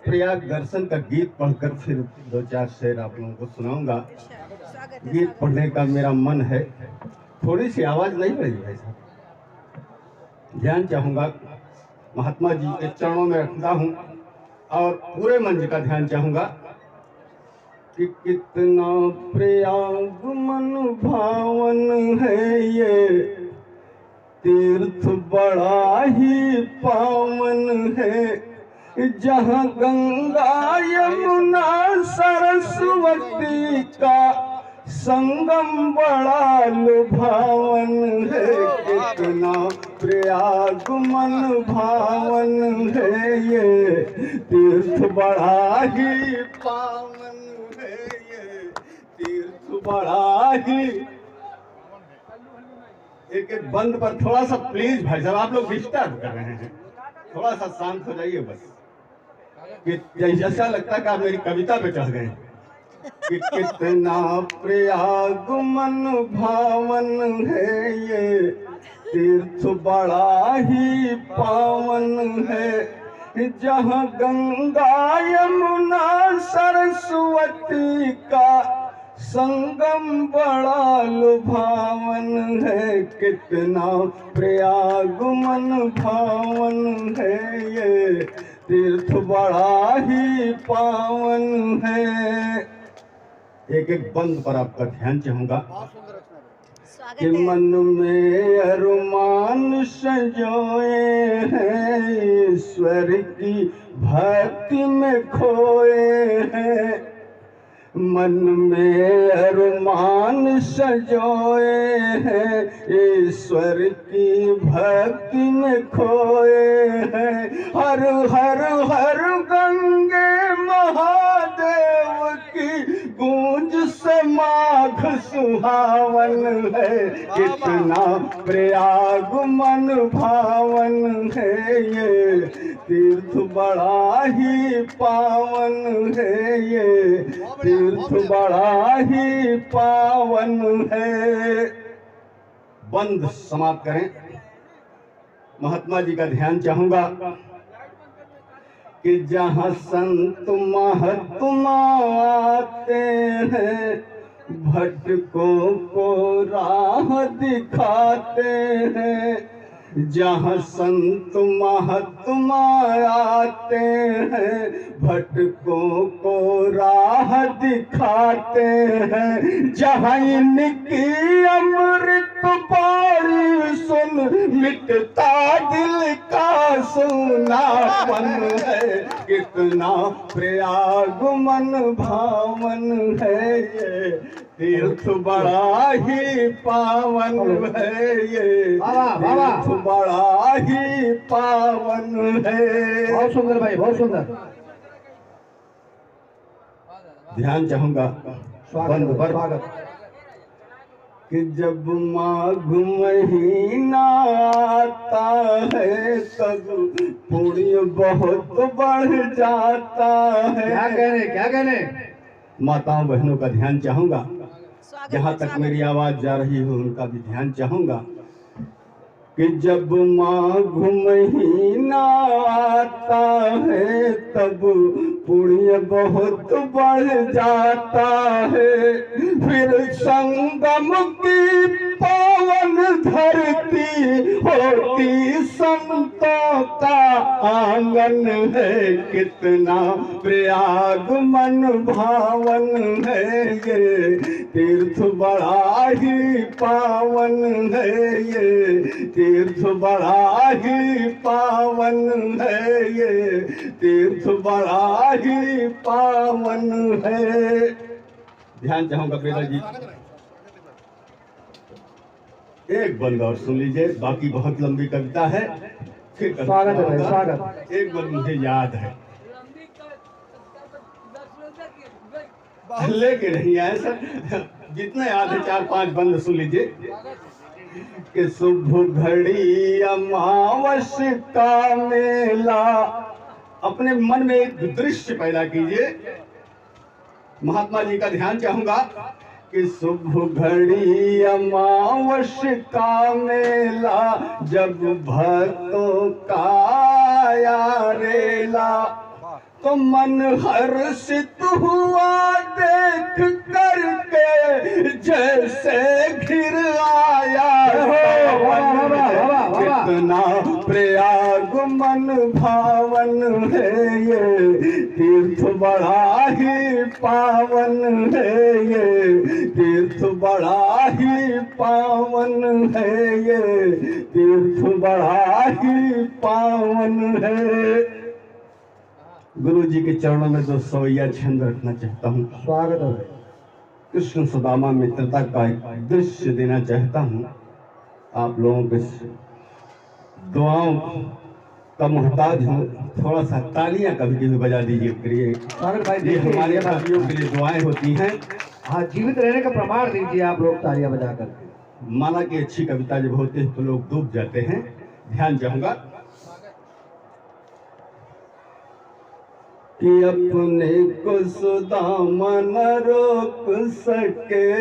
प्रयाग दर्शन का गीत पढ़कर फिर दो चार शेर आप लोगों को सुनाऊंगा। गीत पढ़ने का मेरा मन है। थोड़ी सी आवाज नहीं रही भाई साहब। ध्यान चाहूंगा, महात्मा जी के चरणों में रखता हूँ और पूरे मंच का ध्यान चाहूंगा कि कितना प्रयाग मन भावन है ये, तीर्थ बड़ा ही पावन है। जहाँ गंगा यमुना सरस्वती का संगम बड़ा लुभावन है। कितना प्रयाग मन भावन है ये, तीर्थ बड़ा ही पावन है ये, तीर्थ बड़ा ही। एक बंद पर थोड़ा सा प्लीज भाई साहब, आप लोग डिस्टर्ब कर रहे हैं, थोड़ा सा शांत हो जाइए बस। कि ऐसा लगता है कि आप मेरी कविता पे चढ़ गए कि कितना प्रयाग मन भावन है ये, तीर्थ बड़ा ही पावन है। जहाँ गंगा यमुना सरस्वती का संगम बड़ा लुभावन है। कितना प्रयाग मन भावन है ये, तीर्थ बड़ा ही पावन है। एक एक बंद पर आपका ध्यान चाहूंगा कि मन में अरमान संजोए हैं, ईश्वर की भक्ति में खोए हैं। मन में अरमान सजोए हैं, ईश्वर की भक्ति में खोए हैं। हर हर हर गंगे महादेव की गूंज से माघ सुहावन है। कितना प्रयाग मन भावन है ये, तीर्थ बड़ा ही पावन है ये, तीर्थ बड़ा ही पावन है। बंद समाप्त करें। महात्मा जी का ध्यान चाहूंगा कि जहाँ संत महात्मा आते हैं, भटकों को राह दिखाते हैं। जहाँ संत महात्मा आते हैं, भटकों को राह दिखाते हैं। जहाँ इनकी अमृत बाणी सुन मिटता दिल का सुनापन है। कितना प्रयाग मन भावन है ये, तीर्थ बड़ा ही पावन है ये, तीर्थ बड़ा ही पावन है। बहुत सुंदर भाई, बहुत सुंदर। ध्यान चाहूंगा बंद पर स्वागत। कि जब माघ महीना आता है, तब पुण्य बहुत बढ़ जाता है। क्या कहने माताओं बहनों का ध्यान चाहूंगा, जहाँ तक मेरी आवाज जा रही हो उनका भी ध्यान चाहूंगा कि जब माघ महीना आता है, तब पुण्य बहुत बढ़ जाता है। फिर संगम की पावन धरती होती संतों का आंगन है। कितना प्रयाग मन भावन है ये, तीर्थ बड़ा ही पावन है ये, तीर्थ बड़ा ही पावन है ये, तीर्थ बड़ा ही पावन है। ध्यान चाहूंगा प्रिया जी, एक बंद और सुन लीजिए, बाकी बहुत लंबी कविता है। फिर स्वागत है, स्वागत। एक बंद मुझे याद है, लेकिन नहीं आया सर, जितना याद है चार पांच बंद सुन लीजिए कि शुभ घड़ी अमावस का मेला। अपने मन में एक दृश्य पैदा कीजिए। महात्मा जी का ध्यान चाहूंगा कि शुभ घड़ी अमावस का मेला, जब भक्तों का आया रेला। तो मन हर्षित हुआ देख करके जैसे घिर आया कितना प्रयाग मन भावन है ये, तीर्थ बड़ा ही पावन है ये, तीर्थ बड़ा ही पावन है ये, तीर्थ बड़ा ही पावन है। गुरु जी के चरणों में 2 सवैया छंद रखना चाहता हूँ। स्वागत है। कृष्ण सुदामा मित्रता का एक दृश्य देना चाहता हूँ। आप लोगों के दुआओं का मोहताज हूँ। थोड़ा सा तालियां कभी भी बजा दीजिए करिए। स्वागत भाई, ये हमारे भाइयों के लिए दुआएं होती हैं। हाँ, जीवित रहने का प्रमाण दीजिए आप लोग तालियां बजा करके। माना कि अच्छी कविता जब होती है तो लोग डूब जाते हैं। ध्यान चाहूंगा कि अपने को सुदामा न रोक सके,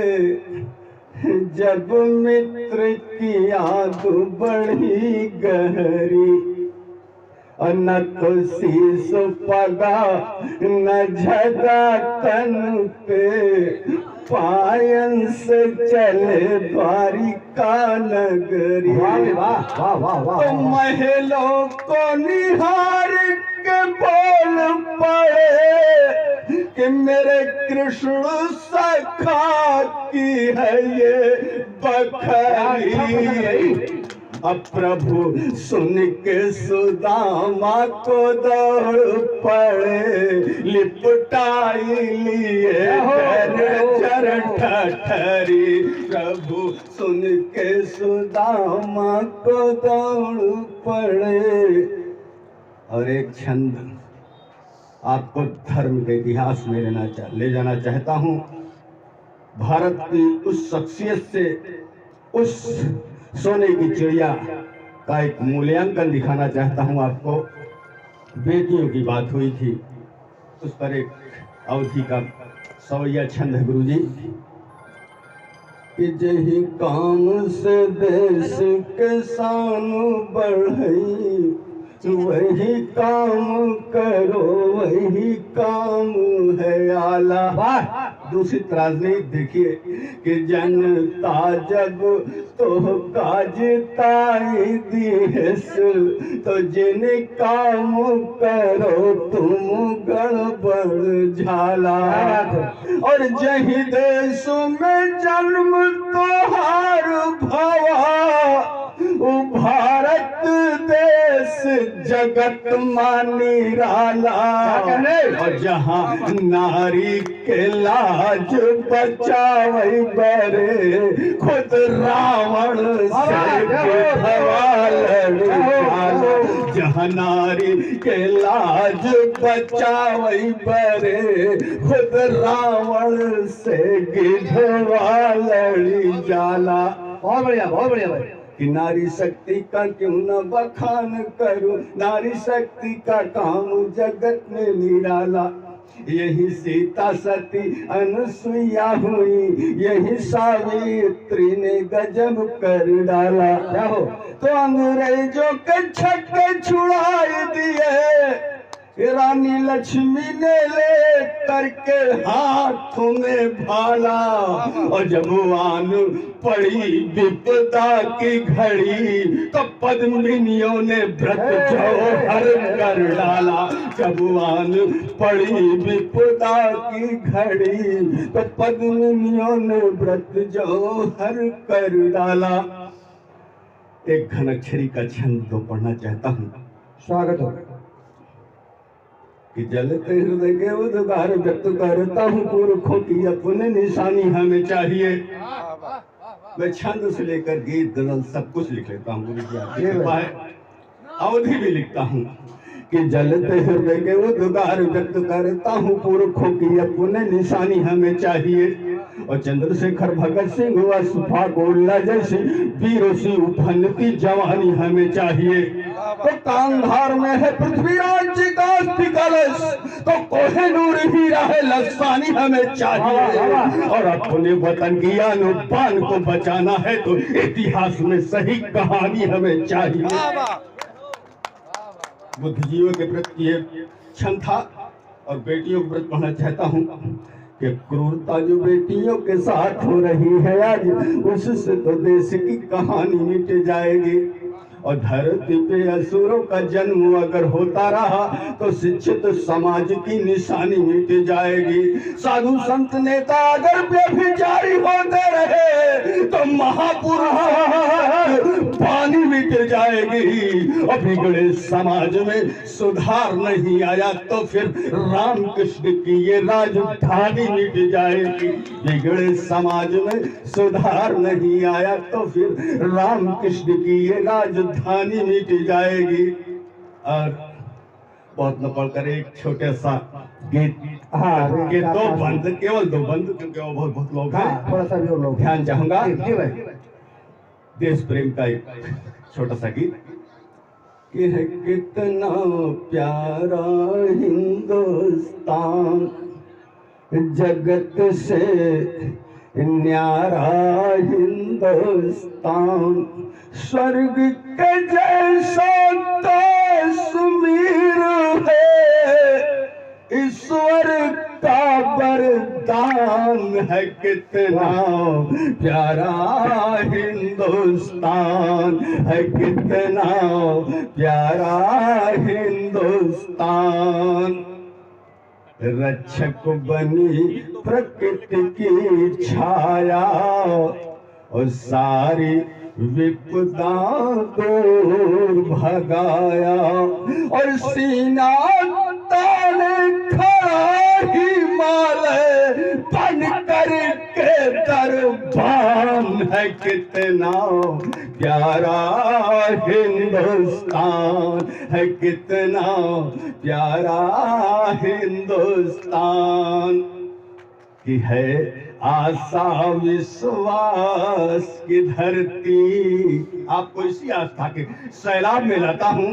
जब मित्र की आग बढ़ी गहरी, न तो शीस पगा न झगा तन पे, पायन से चले द्वारिका नगरी। वाह वाह वाह वाह वाह। तो महलों को निहार के बोल पड़े कि मेरे कृष्ण सखा की है ये बखरी। अब प्रभु सुन के सुदामा को दौड़ पड़े, लिपटाई लिए चरण ठठरी। प्रभु सुन के सुदामा को दौड़ पड़े। और एक छंद आपको धर्म के इतिहास में ले जाना चाहता हूँ। भारत की उस शख्सियत से उस सोने की चिड़िया का एक मूल्यांकन दिखाना चाहता हूँ आपको। बेटियों की बात हुई थी, उस पर एक अवधि का सवैया छंद है गुरुजी। कि जही काम से देश के शान बढ़ई, वही काम करो वही काम है आला। वाह। दूसरी राजनीति देखिए कि जनता जब तो काजताई देश, तो जिन काम करो तुम गड़बड़ झाला। और जही देश में जन्म तोहार भवा, भारत देश जगत मानी राला। और जहाँ नारी के लाज बचावे बरे, खुद रावण से विधवा लड़ी जाला। जहाँ नारी के लाज बचावे बरे, खुद रावण से विधवा लड़ी जाला। बहुत बढ़िया भाई। कि नारी शक्ति का क्यों न बखान करूं, नारी शक्ति का काम जगत में निराला। यही सीता सती अनुसुईया हुई, यही सावित्री ने गजब कर डाला। तो अंग्रेजों के छक्के छुड़ाए दिए, रानी लक्ष्मी ने ले करके हाथ में भाला। और जब आन पड़ी विपदा की घड़ी, तो पद्मिनियों ने व्रत जौहर कर डाला। जब आन पड़ी विपदा की घड़ी, तो पद्मिनियों ने व्रत जौहर कर डाला। एक घनाक्षरी का छंद तो पढ़ना चाहता हूँ। स्वागत हो। कि जलते हृदय के उद्गार व्यक्त करता हूँ, पुरखों की अपने निशानी हमें चाहिए। मैं छंद से लेकर गीत गजल सब कुछ लिख लेता हूँ गुरु जी, आपकी कृपा है। अवधि भी लिखता हूँ कि जलते हृदय के उद्गार व्यक्त करता हूँ, पुरखों की अपने निशानी हमें चाहिए। और चंद्रशेखर भगत सिंह व सुभा गोल्ला जैसी वीरों से उफनती जवानी हमें चाहिए। तो कांधार में है पृथ्वी आज का अस्थि कलश, तो कोहिनूर हीरा है लसानी हमें चाहिए। और अपने वतन की आन बान को बचाना है, तो इतिहास में सही कहानी हमें चाहिए। बुद्धिजीवियों के प्रति ये क्षण था। और बेटियों को व्रत पढ़ना चाहता हूँ कि क्रूरता जो बेटियों के साथ हो रही है आज, उससे तो देश की कहानी मिट जाएगी। और धरती पे असुरों का जन्म अगर होता रहा तो शिक्षित समाज की निशानी मिट जाएगी। साधु संत नेता अगर व्यभिचारी होते रहे तो महापुरुष वाणी मिट जाएगी। और बिगड़े समाज में सुधार नहीं आया तो फिर रामकृष्ण की ये राजधानी मिट जाएगी। बिगड़े समाज में सुधार नहीं आया तो फिर रामकृष्ण की ये राजधानी मिट जाएगी। और बहुत न पढ़कर एक छोटे सा गीत, हाँ, के दो बंद, केवल दो बंद, क्योंकि वो बहुत लोग हैं, हाँ, थोड़ा सा भी और लोग ध्यान चाहूंगा। जी भाई। देश प्रेम का एक छोटा सा गीत कि है कितना प्यारा हिंदुस्तान, जगत से न्यारा हिंदुस्तान, स्वर्ग के जैसा कश्मीर है, ईश्वर का वरदान है। कितना प्यारा हिंदुस्तान है, कितना प्यारा हिंदुस्तान। रक्षक बनी प्रकृति की छाया और सारी विपदा दूर भगाया। और सीना ताने खड़ा हिमालय बन कर के दरबान है। कितना प्यारा हिंदुस्तान है, कितना प्यारा हिंदुस्तान की है आशा विश्वास की धरती। आपको इसी आस्था के सैलाब में लाता हूं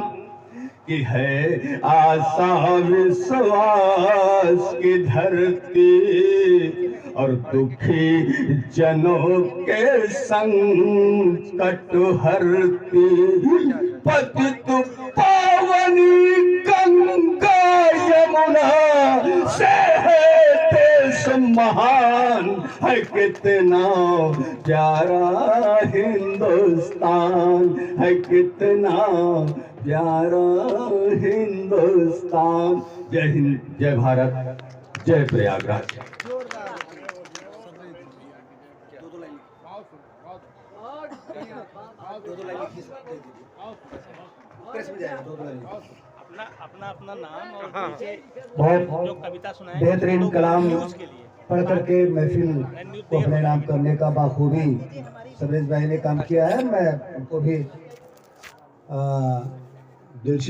कि है आशा विश्वास की धरती और दुखी जनों के संकट हरती। पतित पावनी गंगा यमुना से है देश महान है। कितना प्यारा हिंदुस्तान है, कितना प्यारा हिंदुस्तान। जय हिंद, जय भारत, जय प्रयागराज। अपना नाम और बहुत जो कविता सुनाए बेहतरीन कलाम न्यूज़ के लिए। पढ़ करके महफिल को अपने नाम करने का बाखूबी सबरेज भाई ने काम किया है। मैं उनको भी दिल से